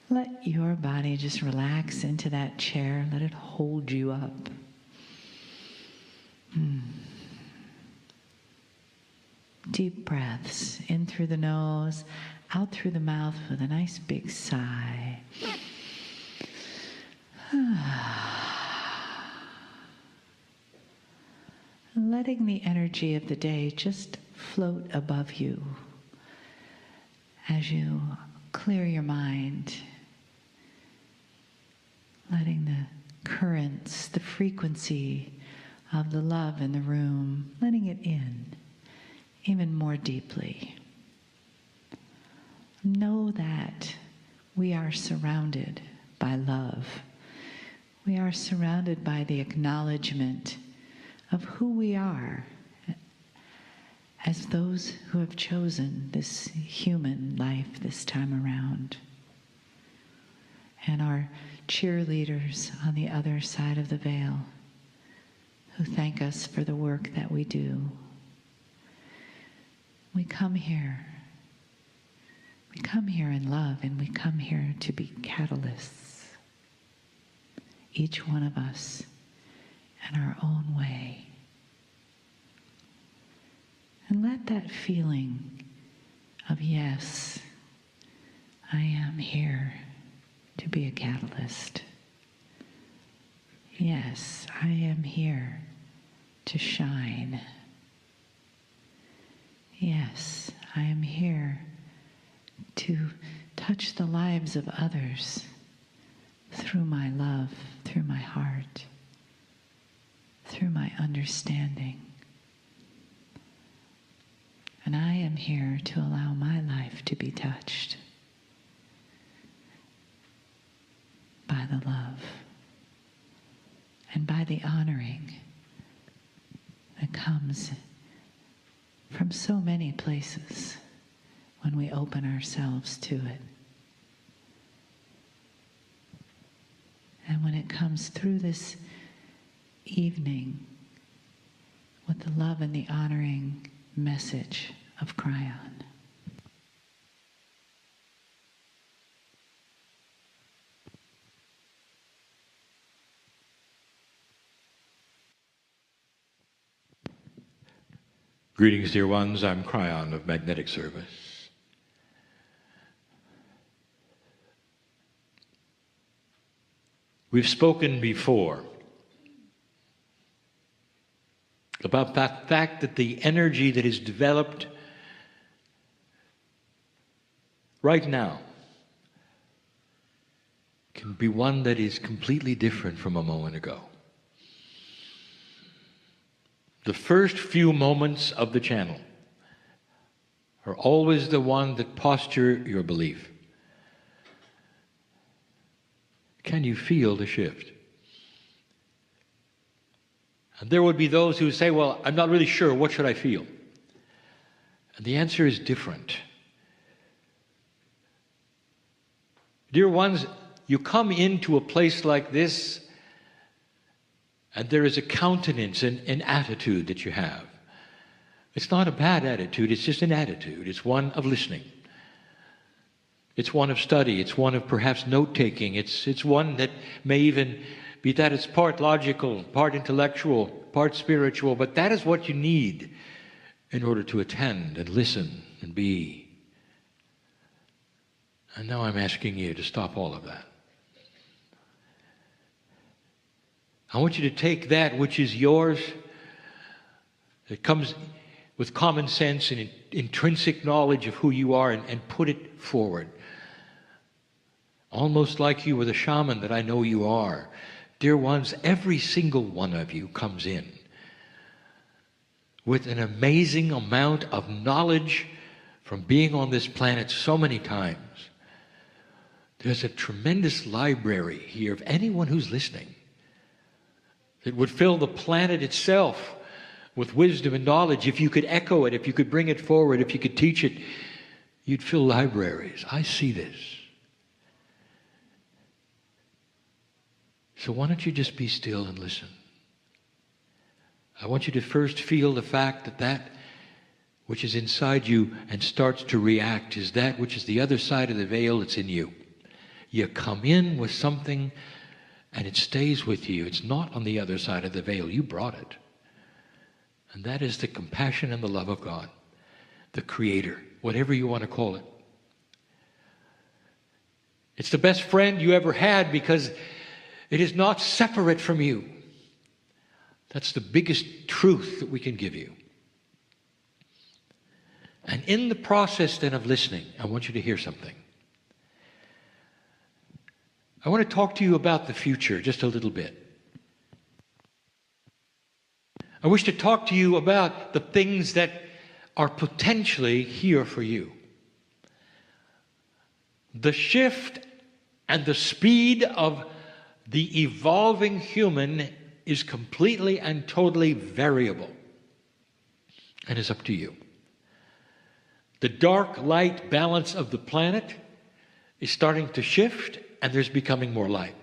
Let your body just relax into that chair. Let it hold you up. Deep breaths in through the nose, out through the mouth with a nice big sigh. Letting the energy of the day just float above you as you clear your mind. Letting the currents, the frequency of the love in the room, letting it in even more deeply. Know that we are surrounded by love. We are surrounded by the acknowledgement of who we are as those who have chosen this human life this time around. And our cheerleaders on the other side of the veil who thank us for the work that we do. We come here in love, and we come here to be catalysts, each one of us in our own way. And let that feeling of, yes, I am here to be a catalyst. Yes, I am here to shine. Yes, I am here to touch the lives of others through my love, through my heart, through my understanding. And I am here to allow my life to be touched by the love and by the honoring that comes from so many places when we open ourselves to it. And when it comes through this evening with the love and the honoring message of KRYON. Greetings, dear ones. I'm KRYON of Magnetic Service. We've spoken before about that fact that the energy that is developed right now can be one that is completely different from a moment ago. The first few moments of the channel are always the one that posture your belief. Can you feel the shift? And there would be those who say, well, I'm not really sure, what should I feel? And the answer is different. Dear ones, you come into a place like this, and there is a countenance and an attitude that you have. It's not a bad attitude, it's just an attitude. It's one of listening. It's one of study. It's one of perhaps note-taking. It's one that may even be that it's part logical, part intellectual, part spiritual, but that is what you need in order to attend and listen and be. And now I'm asking you to stop all of that. I want you to take that which is yours, that comes with common sense and intrinsic knowledge of who you are, and put it forward. Almost like you were the shaman that I know you are. Dear ones, every single one of you comes in with an amazing amount of knowledge from being on this planet so many times. There's a tremendous library here of anyone who's listening that would fill the planet itself with wisdom and knowledge. If you could echo it, if you could bring it forward, if you could teach it, you'd fill libraries. I see this. So why don't you just be still and listen? I want you to first feel the fact that that which is inside you and starts to react is that which is the other side of the veil that's in you. You come in with something and it stays with you. It's not on the other side of the veil. You brought it. And that is the compassion and the love of God, the Creator, whatever you want to call it. It's the best friend you ever had because it is not separate from you. That's the biggest truth that we can give you. And in the process then of listening, I want you to hear something. I want to talk to you about the future just a little bit. I wish to talk to you about the things that are potentially here for you. The shift and the speed of the evolving human is completely and totally variable and is up to you. The dark-light balance of the planet is starting to shift and there's becoming more light.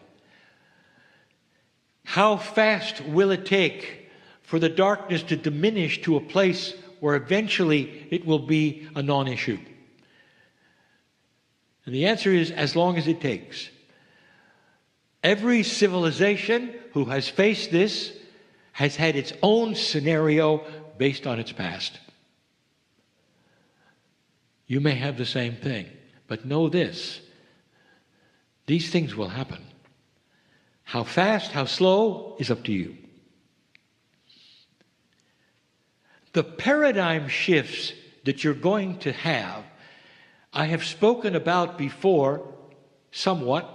How fast will it take for the darkness to diminish to a place where eventually it will be a non-issue? And the answer is as long as it takes. Every civilization who has faced this has had its own scenario based on its past. You may have the same thing, but know this. These things will happen. How fast, how slow is up to you. The paradigm shifts that you're going to have, I have spoken about before, somewhat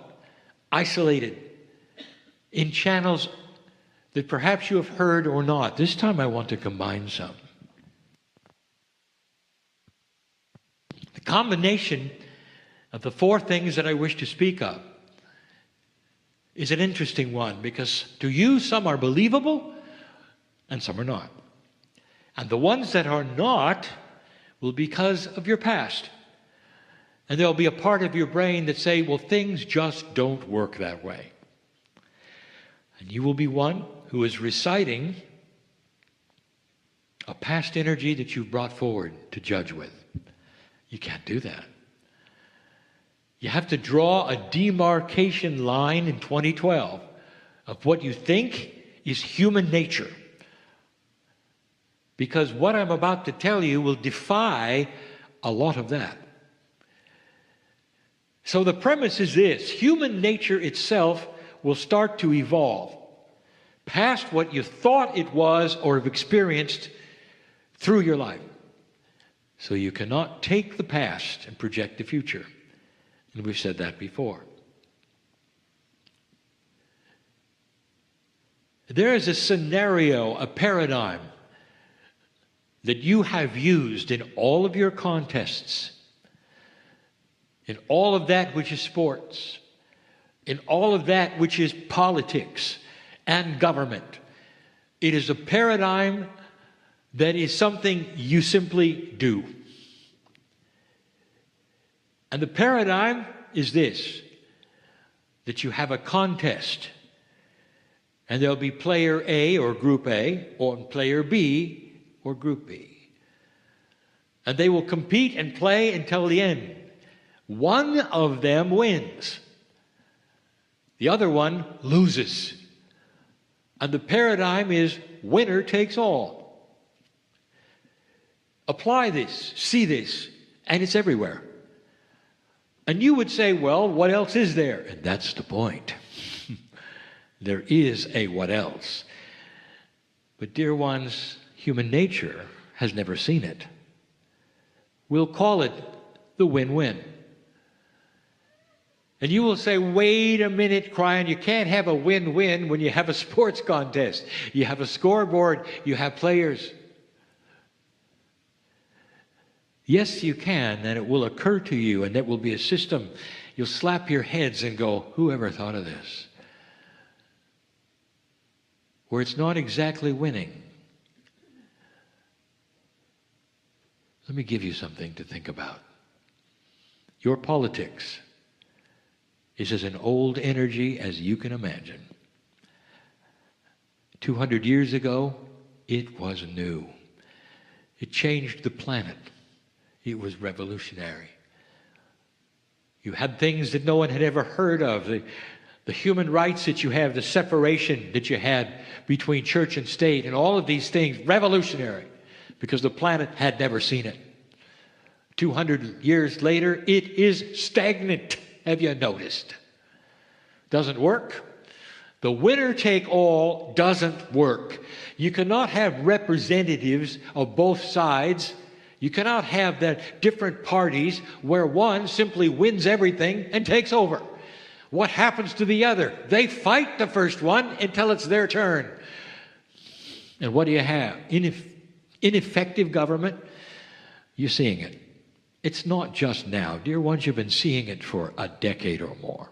isolated, in channels that perhaps you have heard or not. This time I want to combine some. The combination of the four things that I wish to speak of is an interesting one because to you some are believable and some are not. And the ones that are not will be because of your past. And there'll be a part of your brain that say, well, things just don't work that way. And you will be one who is reciting a past energy that you've brought forward to judge with. You can't do that. You have to draw a demarcation line in 2012 of what you think is human nature. Because what I'm about to tell you will defy a lot of that. So the premise is this: human nature itself will start to evolve past what you thought it was or have experienced through your life. So you cannot take the past and project the future. And we've said that before. There is a scenario, a paradigm that you have used in all of your contests, in all of that which is sports, in all of that which is politics and government. It is a paradigm that is something you simply do. And the paradigm is this, that you have a contest, and there'll be player A or group A, or player B or group B. And they will compete and play until the end. One of them wins. The other one loses. And the paradigm is winner takes all. Apply this, see this, and it's everywhere. And you would say, well, what else is there? And that's the point. There is a what else. But dear ones, human nature has never seen it. We'll call it the win-win. And you will say, wait a minute, KRYON, you can't have a win-win when you have a sports contest. You have a scoreboard, you have players. Yes, you can, and it will occur to you, and it will be a system. You'll slap your heads and go, who ever thought of this? Where it's not exactly winning. Let me give you something to think about. Your politics is as an old energy as you can imagine. 200 years ago, it was new. It changed the planet. It was revolutionary. You had things that no one had ever heard of. The human rights that you have, the separation that you had between church and state, and all of these things, revolutionary, because the planet had never seen it. 200 years later, it is stagnant. Have you noticed? Doesn't work. The winner-take-all doesn't work. You cannot have representatives of both sides. You cannot have that different parties where one simply wins everything and takes over. What happens to the other? They fight the first one until it's their turn. And what do you have? Ineffective government. You're seeing it. It's not just now. Dear ones, you've been seeing it for a decade or more.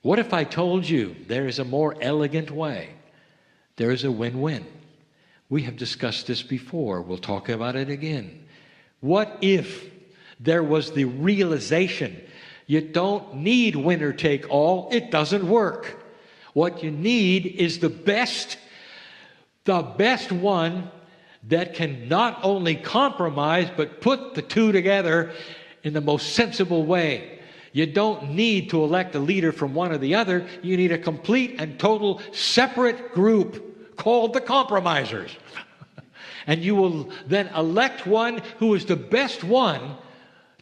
What if I told you there is a more elegant way? There is a win-win. We have discussed this before. We'll talk about it again. What if there was the realization you don't need winner take all? It doesn't work. What you need is the best one that can not only compromise but put the two together in the most sensible way. You don't need to elect a leader from one or the other. You need a complete and total separate group called the compromisers. And you will then elect one who is the best one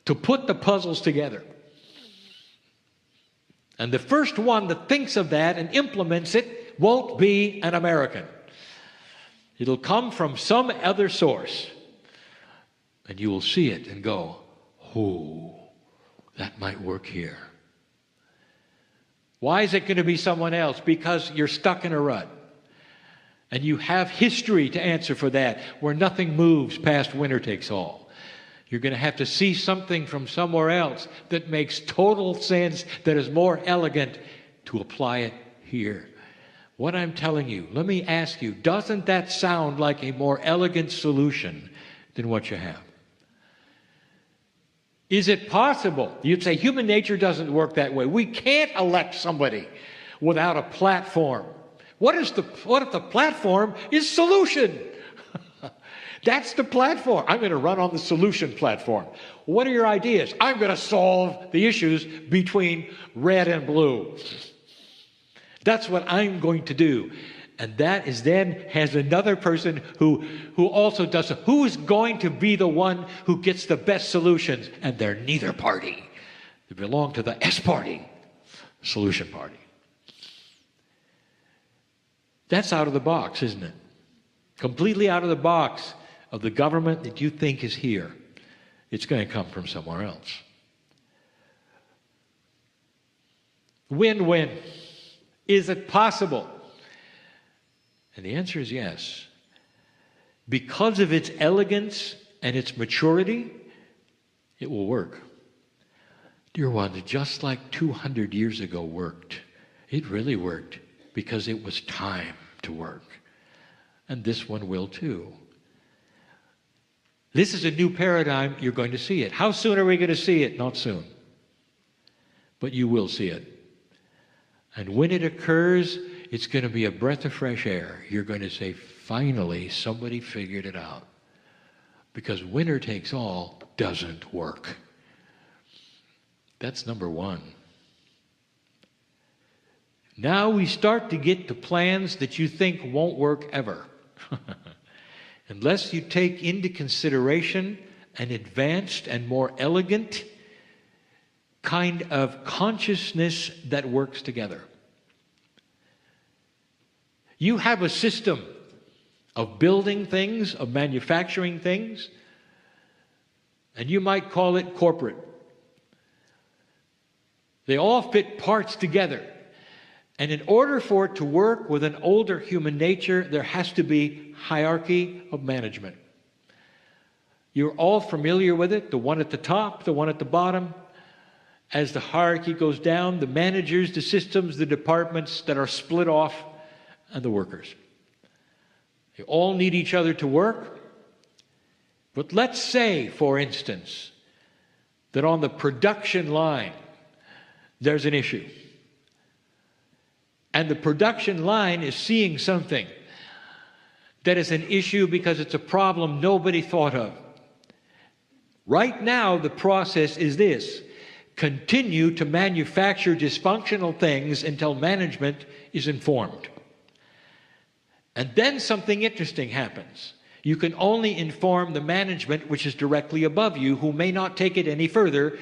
to put the puzzles together. And the first one that thinks of that and implements it won't be an American. It'll come from some other source. And you will see it and go, oh, that might work here. Why is it going to be someone else? Because you're stuck in a rut. And you have history to answer for that, where nothing moves past winner takes all. You're going to have to see something from somewhere else that makes total sense, that is more elegant, to apply it here. What I'm telling you, let me ask you, doesn't that sound like a more elegant solution than what you have? Is it possible? You'd say human nature doesn't work that way. We can't elect somebody without a platform. What if the platform is solution? That's the platform. I'm going to run on the solution platform. What are your ideas? I'm going to solve the issues between red and blue. That's what I'm going to do. And that is then has another person who also does it. Who is going to be the one who gets the best solutions? And they're neither party. They belong to the S party, solution party. That's out of the box, isn't it? Completely out of the box of the government that you think is here. It's going to come from somewhere else. Win-win. Is it possible? And the answer is yes. Because of its elegance and its maturity, it will work. Dear ones, just like 200 years ago worked, it really worked because it was time to work. And this one will too. This is a new paradigm. You're going to see it. How soon are we going to see it? Not soon. But you will see it. And when it occurs, it's going to be a breath of fresh air. You're going to say, finally, somebody figured it out. Because winner takes all doesn't work. That's number one. Now we start to get to plans that you think won't work ever. Unless you take into consideration an advanced and more elegant kind of consciousness that works together. You have a system of building things, of manufacturing things, and you might call it corporate. They all fit parts together. And in order for it to work with an older human nature, there has to be hierarchy of management. You're all familiar with it, the one at the top, the one at the bottom. As the hierarchy goes down, the managers, the systems, the departments that are split off, and the workers. They all need each other to work. But let's say, for instance, that on the production line, there's an issue. And the production line is seeing something that is an issue because it's a problem nobody thought of. Right now, the process is this: continue to manufacture dysfunctional things until management is informed. And then something interesting happens. You can only inform the management which is directly above you, who may not take it any further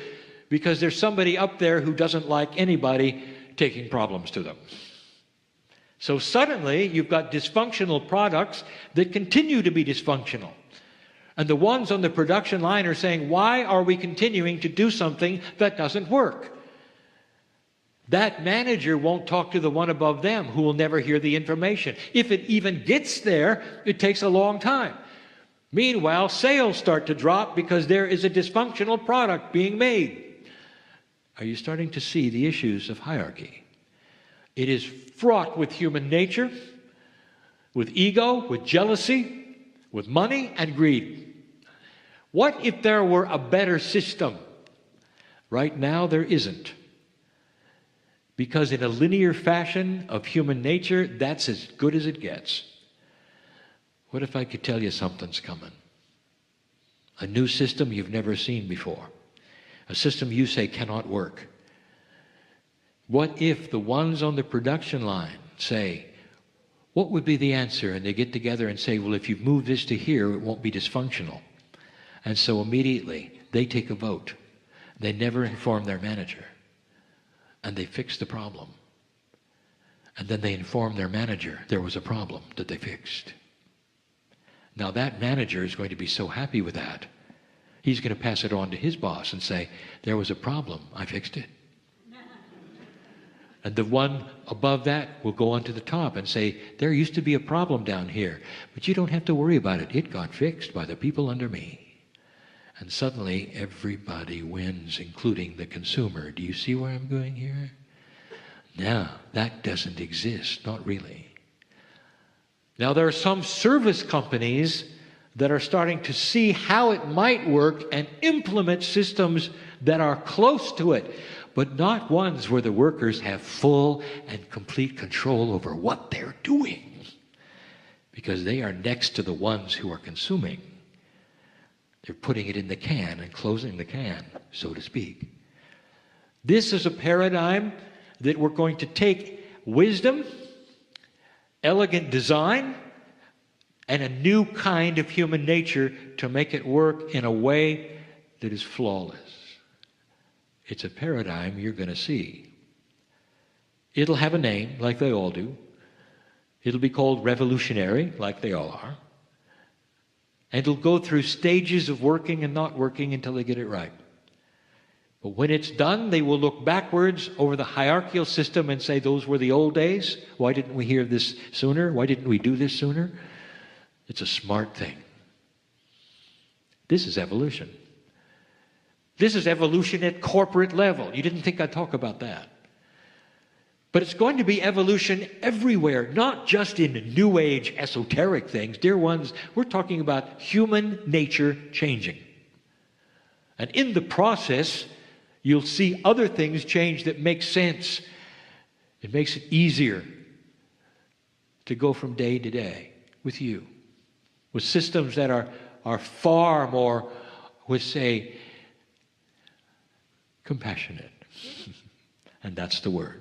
because there's somebody up there who doesn't like anybody taking problems to them. So suddenly you've got dysfunctional products that continue to be dysfunctional. And the ones on the production line are saying, why are we continuing to do something that doesn't work? That manager won't talk to the one above them, who will never hear the information. If it even gets there, it takes a long time. Meanwhile, sales start to drop because there is a dysfunctional product being made. Are you starting to see the issues of hierarchy? It is fraught with human nature, with ego, with jealousy, with money and greed. What if there were a better system? Right now, there isn't. Because in a linear fashion of human nature, that's as good as it gets. What if I could tell you something's coming? A new system you've never seen before. A system you say cannot work. What if the ones on the production line say, what would be the answer? And they get together and say, well, if you move this to here, it won't be dysfunctional. And so immediately they take a vote. They never inform their manager. And they fix the problem. And then they inform their manager there was a problem that they fixed. Now that manager is going to be so happy with that, he's going to pass it on to his boss and say, there was a problem, I fixed it. And the one above that will go on to the top and say, there used to be a problem down here, but you don't have to worry about it. It got fixed by the people under me. And suddenly everybody wins, including the consumer. Do you see where I'm going here? Now, that doesn't exist, not really. Now, there are some service companies that are starting to see how it might work and implement systems that are close to it, but not ones where the workers have full and complete control over what they're doing, because they are next to the ones who are consuming. They're putting it in the can and closing the can, so to speak. This is a paradigm that we're going to take wisdom, elegant design, and a new kind of human nature to make it work in a way that is flawless. It's a paradigm you're going to see. It'll have a name, like they all do. It'll be called revolutionary, like they all are. And it'll go through stages of working and not working until they get it right. But when it's done, they will look backwards over the hierarchical system and say, those were the old days. Why didn't we hear this sooner? Why didn't we do this sooner? It's a smart thing. This is evolution. This is evolution at corporate level. You didn't think I'd talk about that. But it's going to be evolution everywhere, not just in New Age esoteric things. Dear ones, we're talking about human nature changing. And in the process, you'll see other things change that make sense. It makes it easier to go from day to day with you, with systems that are far more, would say, compassionate. And that's the word.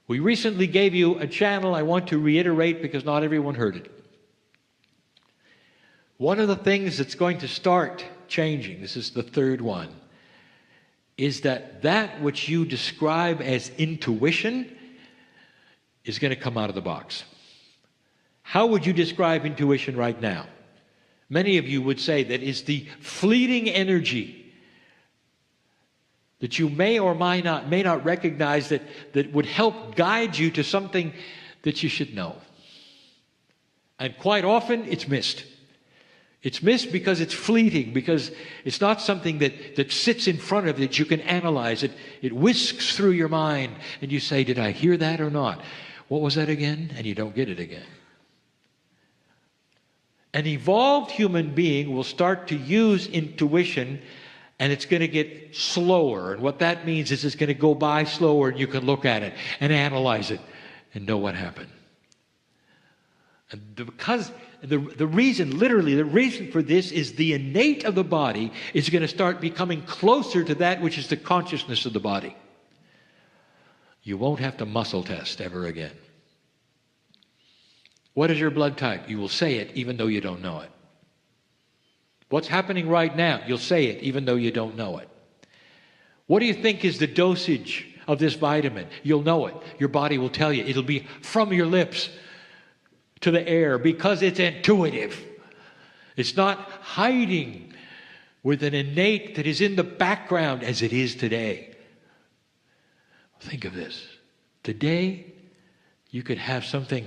We recently gave you a channel I want to reiterate because not everyone heard it. One of the things that's going to start changing, this is the third one, is that which you describe as intuition is going to come out of the box. How would you describe intuition right now? Many of you would say that it's the fleeting energy that you may or may not recognize that would help guide you to something that you should know. And quite often it's missed. It's missed because it's fleeting, because it's not something that sits in front of it that you can analyze. It whisks through your mind and you say, did I hear that or not? What was that again? And you don't get it again. An evolved human being will start to use intuition, and it's going to get slower. And what that means is it's going to go by slower, and you can look at it and analyze it and know what happened. And the reason, literally, the reason for this is the innate of the body is going to start becoming closer to that which is the consciousness of the body. You won't have to muscle test ever again. What is your blood type? You will say it even though you don't know it. What's happening right now? You'll say it even though you don't know it. What do you think is the dosage of this vitamin? You'll know it. Your body will tell you. It'll be from your lips to the air because it's intuitive. It's not hiding with an innate that is in the background as it is today. Think of this. Today, you could have something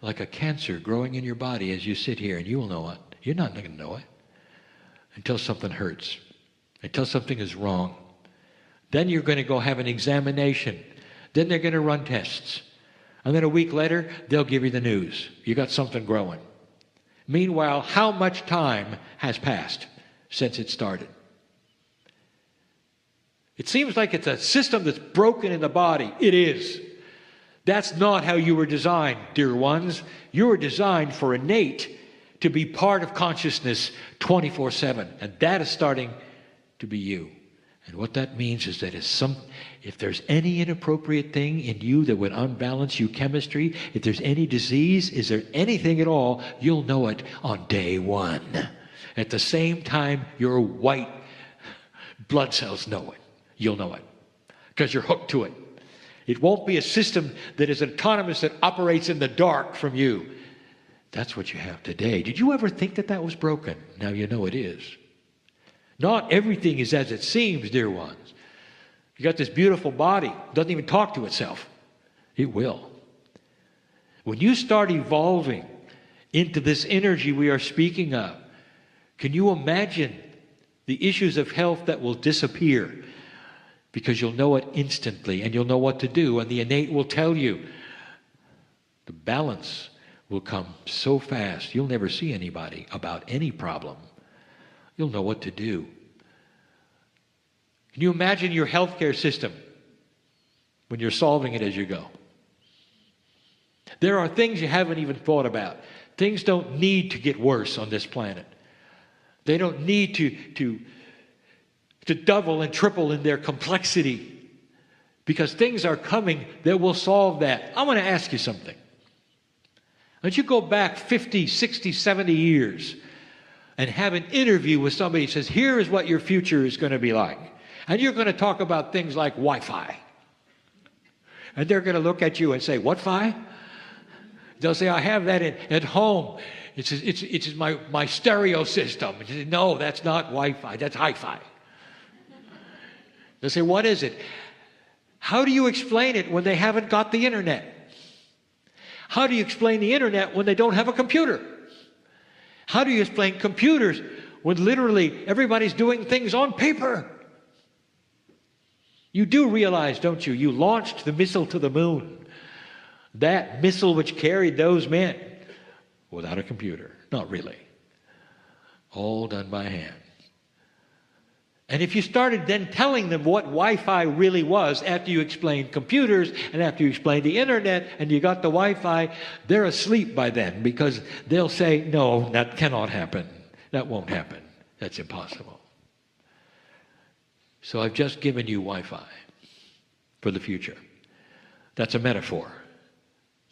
like a cancer growing in your body as you sit here, and you will know it. You're not going to know it until something hurts, until something is wrong. Then you're going to go have an examination. Then they're going to run tests. And then a week later, they'll give you the news. You got something growing. Meanwhile, how much time has passed since it started? It seems like it's a system that's broken in the body. It is. That's not how you were designed, dear ones. You were designed for innate to be part of consciousness 24/7. And that is starting to be you. And what that means is that if there's any inappropriate thing in you that would unbalance you chemistry, if there's any disease, is there anything at all, you'll know it on day one. At the same time your white blood cells know it. You'll know it because you're hooked to it. It won't be a system that is autonomous, that operates in the dark from you. That's what you have today. Did you ever think that that was broken? Now you know it is. Not everything is as it seems, dear ones. You got this beautiful body, doesn't even talk to itself. It will. When you start evolving into this energy we are speaking of, can you imagine the issues of health that will disappear? Because you'll know it instantly, and you'll know what to do, and the innate will tell you. The balance will come so fast, you'll never see anybody about any problem. You'll know what to do. Can you imagine your healthcare system when you're solving it as you go? There are things you haven't even thought about. Things don't need to get worse on this planet. They don't need to double and triple in their complexity, because things are coming that will solve that. I want to ask you something. Don't you go back 50, 60, 70 years and have an interview with somebody who says, here is what your future is going to be like. And you're going to talk about things like Wi-Fi. And they're going to look at you and say, what fi? They'll say, I have that at home. It's my stereo system. And you say, no, that's not Wi-Fi. That's hi-fi. They'll say, what is it? How do you explain it when they haven't got the internet? How do you explain the internet when they don't have a computer? How do you explain computers when literally everybody's doing things on paper? You do realize, don't you? You launched the missile to the moon. That missile which carried those men without a computer. Not really. All done by hand. And if you started then telling them what Wi-Fi really was after you explained computers and after you explained the internet and you got the Wi-Fi, they're asleep by then, because they'll say, no, that cannot happen. That won't happen. That's impossible. So I've just given you Wi-Fi for the future. That's a metaphor.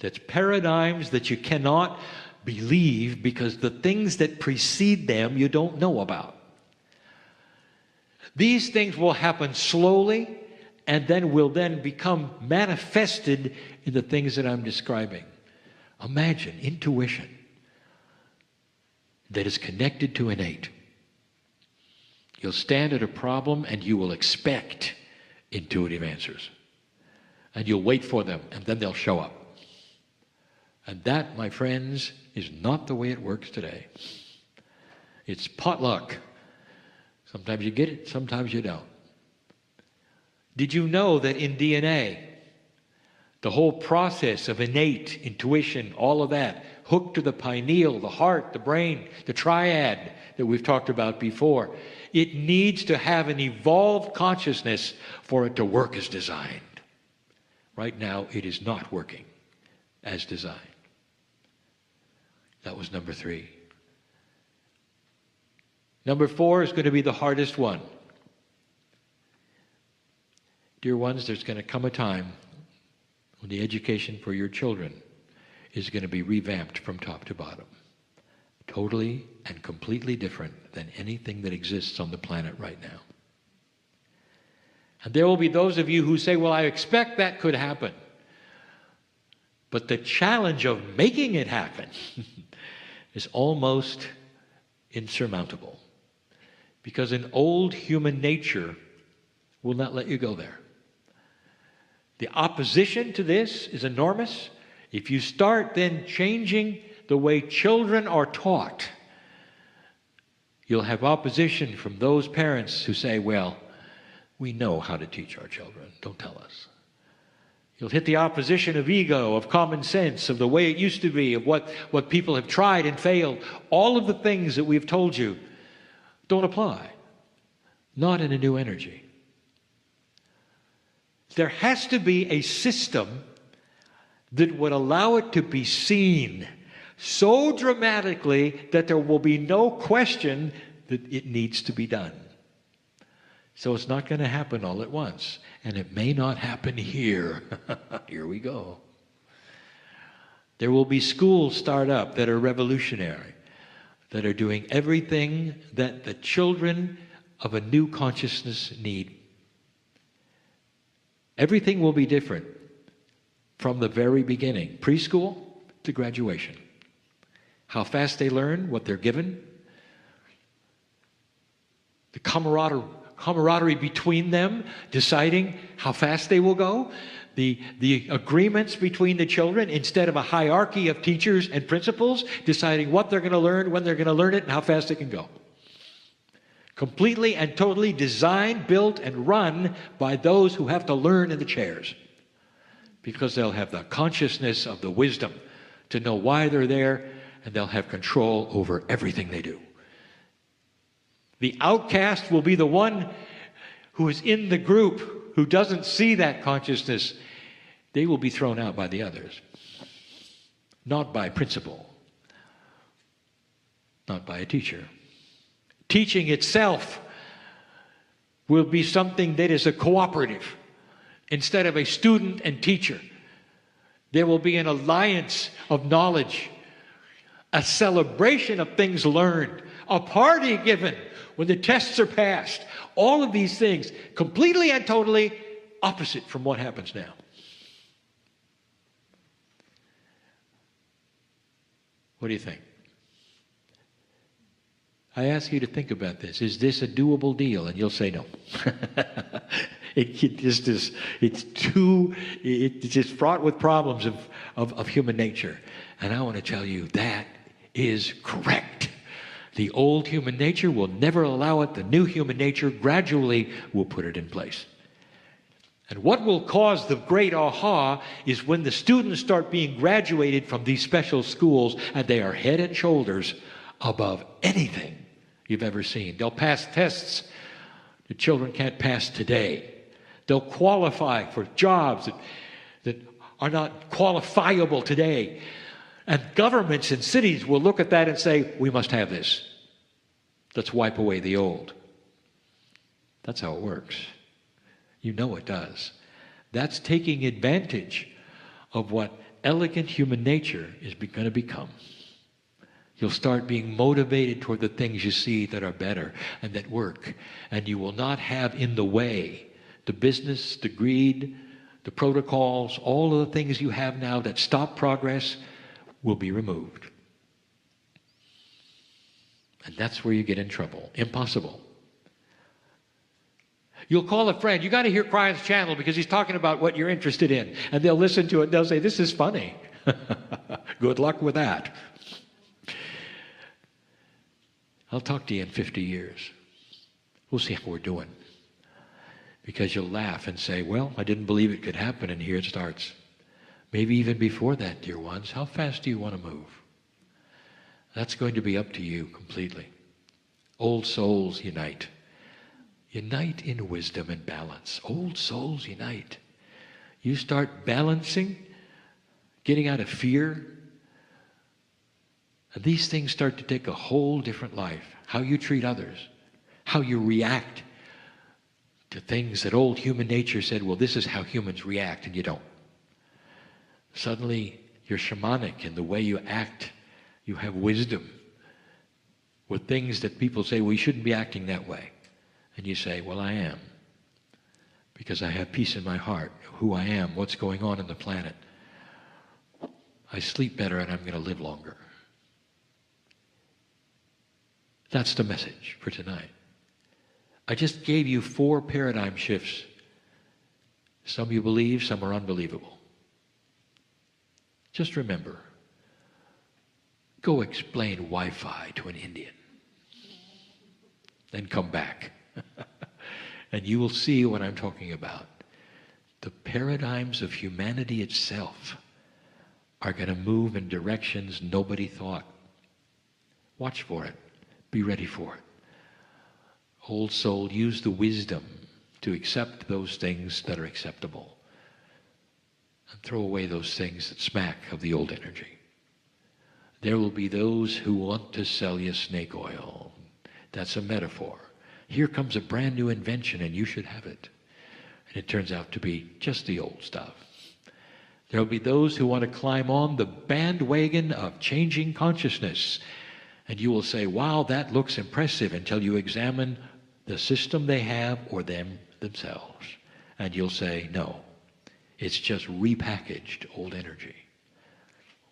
That's paradigms that you cannot believe because the things that precede them you don't know about. These things will happen slowly and then will then become manifested in the things that I'm describing. Imagine intuition that is connected to innate. You'll stand at a problem and you will expect intuitive answers. And you'll wait for them, and then they'll show up. And that, my friends, is not the way it works today. It's potluck. Sometimes you get it, sometimes you don't. Did you know that in DNA, the whole process of innate intuition, all of that, hooked to the pineal, the heart, the brain, the triad that we've talked about before, it needs to have an evolved consciousness for it to work as designed. Right now, it is not working as designed. That was number 3. Number 4 is going to be the hardest one. Dear ones, there's going to come a time when the education for your children is going to be revamped from top to bottom. Totally and completely different than anything that exists on the planet right now. And there will be those of you who say, well, I expect that could happen. But the challenge of making it happen is almost insurmountable. Because an old human nature will not let you go there. The opposition to this is enormous. If you start then changing the way children are taught, you'll have opposition from those parents who say, well, we know how to teach our children. Don't tell us. You'll hit the opposition of ego, of common sense, of the way it used to be, of what people have tried and failed. All of the things that we've told you don't apply. Not in a new energy. There has to be a system that would allow it to be seen so dramatically that there will be no question that it needs to be done. So it's not going to happen all at once. And it may not happen here. Here we go. There will be schools start up that are revolutionary, that are doing everything that the children of a new consciousness need. Everything will be different from the very beginning, preschool to graduation. How fast they learn what they're given, the camaraderie between them, deciding how fast they will go, the agreements between the children instead of a hierarchy of teachers and principals, deciding what they're going to learn, when they're going to learn it, and how fast they can go. Completely and totally designed, built, and run by those who have to learn in the chairs. Because they'll have the consciousness of the wisdom to know why they're there, and they'll have control over everything they do. The outcast will be the one who is in the group, who doesn't see that consciousness. They will be thrown out by the others. Not by principle. Not by a teacher. Teaching itself will be something that is a cooperative instead of a student and teacher. There will be an alliance of knowledge, a celebration of things learned, a party given when the tests are passed. All of these things completely and totally opposite from what happens now. What do you think? I ask you to think about this. Is this a doable deal? And you'll say no. It's just fraught with problems of human nature. And I want to tell you that is correct. The old human nature will never allow it. The new human nature gradually will put it in place. And what will cause the great aha is when the students start being graduated from these special schools and they are head and shoulders above anything you've ever seen. They'll pass tests the children can't pass today. They'll qualify for jobs that are not qualifiable today. And governments and cities will look at that and say, we must have this. Let's wipe away the old. That's how it works. You know it does. That's taking advantage of what elegant human nature is going to become. You'll start being motivated toward the things you see that are better and that work. And you will not have in the way the business, the greed, the protocols, all of the things you have now that stop progress will be removed. And that's where you get in trouble. Impossible. You'll call a friend. You got to hear KRYON's channel because he's talking about what you're interested in. And they'll listen to it and they'll say, this is funny. Good luck with that. I'll talk to you in 50 years. We'll see how we're doing. Because you'll laugh and say, well, I didn't believe it could happen, and here it starts. Maybe even before that, dear ones, how fast do you want to move? That's going to be up to you completely. Old souls unite. Unite in wisdom and balance. Old souls unite. You start balancing, getting out of fear, And these things start to take a whole different life. How you treat others, how you react to things that old human nature said, well, this is how humans react, and you don't. Suddenly, you're shamanic in the way you act. You have wisdom with things that people say, well, you shouldn't be acting that way. And you say, well, I am. Because I have peace in my heart, who I am, what's going on in the planet. I sleep better and I'm going to live longer. That's the message for tonight. I just gave you 4 paradigm shifts. Some you believe, some are unbelievable. Just remember, go explain Wi-Fi to an Indian. Then come back. And you will see what I'm talking about. The paradigms of humanity itself are going to move in directions nobody thought. Watch for it. Be ready for it. Old soul, use the wisdom to accept those things that are acceptable. And throw away those things that smack of the old energy. There will be those who want to sell you snake oil. That's a metaphor. Here comes a brand new invention and you should have it. And it turns out to be just the old stuff. There will be those who want to climb on the bandwagon of changing consciousness. And you will say, wow, that looks impressive, until you examine the system they have or them themselves. And you'll say, no, it's just repackaged old energy.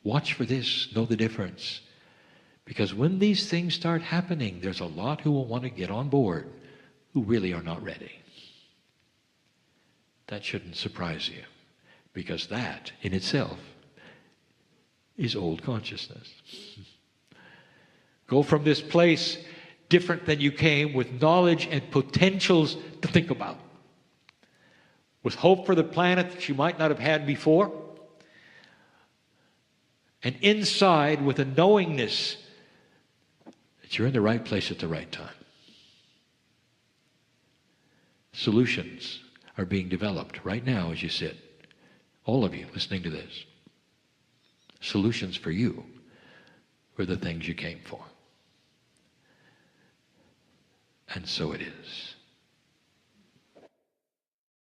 Watch for this, know the difference. Because when these things start happening, there's a lot who will want to get on board who really are not ready. That shouldn't surprise you, because that in itself is old consciousness. Go from this place different than you came, with knowledge and potentials to think about, with hope for the planet that you might not have had before, and inside with a knowingness that you're in the right place at the right time. Solutions are being developed right now as you sit. All of you listening to this. Solutions for you were the things you came for. And so it is.